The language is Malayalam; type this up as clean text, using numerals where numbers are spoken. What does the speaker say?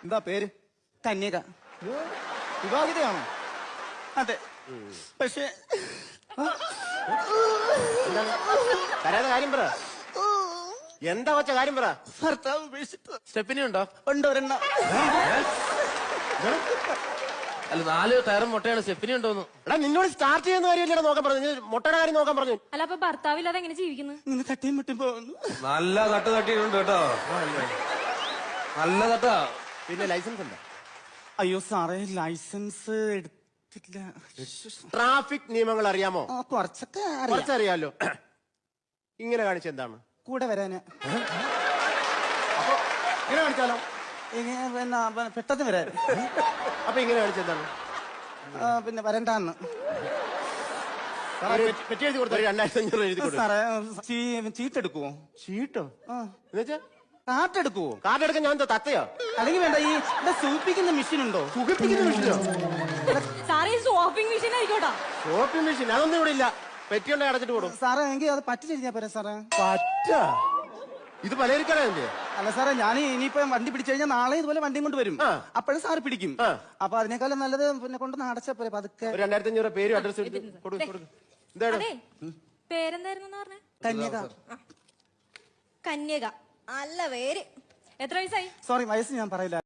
എന്താ പേര്? കന്യക. വിവാഹിതയാണോ? അതെ. പക്ഷേ കരയാതെ കാര്യം പറ. എന്താ വച്ച കാര്യം പറ. ഭർത്താവ് ഉപേക്ഷിച്ചു. സ്റ്റെപ്പിനി ഉണ്ടോ? ഉണ്ട് ഒരെണ്ണം. അല്ല 4 ടയറും മുട്ടയാണ്. സ്റ്റെപ്പിനി ഉണ്ടോന്ന്? എടാ നിന്നോട് സ്റ്റാർട്ട് ചെയ്യുന്ന കാര്യമല്ലേ നോക്കാൻ പറഞ്ഞു. മുട്ടയുടെ കാര്യം നോക്കാൻ പറഞ്ഞു. അല്ല അപ്പൊ ഭർത്താവില്ലാതെ എങ്ങനെ ജീവിക്കുന്നു? ഇങ്ങനെ തട്ടിയും മുട്ടിയും പോകുന്നു. നല്ല തട്ട് തട്ടിയിട്ടുണ്ട് കേട്ടോ. നല്ല തട്ടാ. പിന്നെ ലൈസൻസ് ഉണ്ടോ? അയ്യോ സാറേ, ലൈസൻസ് എടുത്തില്ല. ട്രാഫിക് നിയമങ്ങൾ അറിയാമോ? കുറച്ചൊക്കെ കുറച്ചറിയാലോ. ഇങ്ങനെ കാണിച്ച എന്താണ്? കൂടെ വരാന്. അപ്പൊ ഇങ്ങനെ കാണിച്ചാലോ? പിന്നെ പെട്ടെന്ന് വരാൻ. അപ്പൊ ഇങ്ങനെ കാണിച്ച എന്താണ്? പിന്നെ വരണ്ടാന്ന്. പെറ്റി എഴുതി കൊടുത്തു. 2500 എഴുതി കൊടുത്തു. സാറേ ചീട്ടെടുക്കുവോ? ചീട്ടോ? എന്നുവെച്ചാ കാട്ടെടുക്കുവോ? കാർഡ് എടുക്കാൻ ഞാൻ തത്തയോ? അല്ലെങ്കിൽ വേണ്ട, ഈ സൂപ്പിക്കുന്ന മെഷീൻ ഉണ്ടോ? സുഖിപ്പിക്കുന്ന മെഷീനോ? സാറേ ഷോപ്പിംഗ് മെഷീൻ ആയിക്കോട്ടാ. ഷോപ്പിംഗ് മെഷീൻ അതൊന്നും ഇവിടെ ഇല്ല. പെറ്റിയുണ്ടെ അടച്ചിട്ട് കൊടുക്കും. സാറേ എങ്കിൽ അത് പറ്റിച്ചെഴുതിയാ പോരാ സാറേ? പറ്റ ഇത് പലചരക്കടയല്ലേ? അല്ല സാറേ, ഞാൻ ഇനിയിപ്പോ വണ്ടി പിടിച്ചു കഴിഞ്ഞാൽ നാളെ ഇതുപോലെ വണ്ടിയും കൊണ്ട് വരും. അപ്പോഴും സാറ് പിടിക്കും. അപ്പൊ അതിനേക്കാളും നല്ലത് പിന്നെ കൊണ്ടൊന്ന് അടച്ചാ പോരെ പതുക്കെ. 2500 പേരും അഡ്രസ് എടുത്ത് കൊടുക്കും. എന്താണ് പേരെന്തായിരുന്നു പറഞ്ഞ? കന്യക. കന്യക. നല്ല പേര്. എത്ര വയസ്സായി? സോറി, വയസ്സ് ഞാൻ പറയില്ല.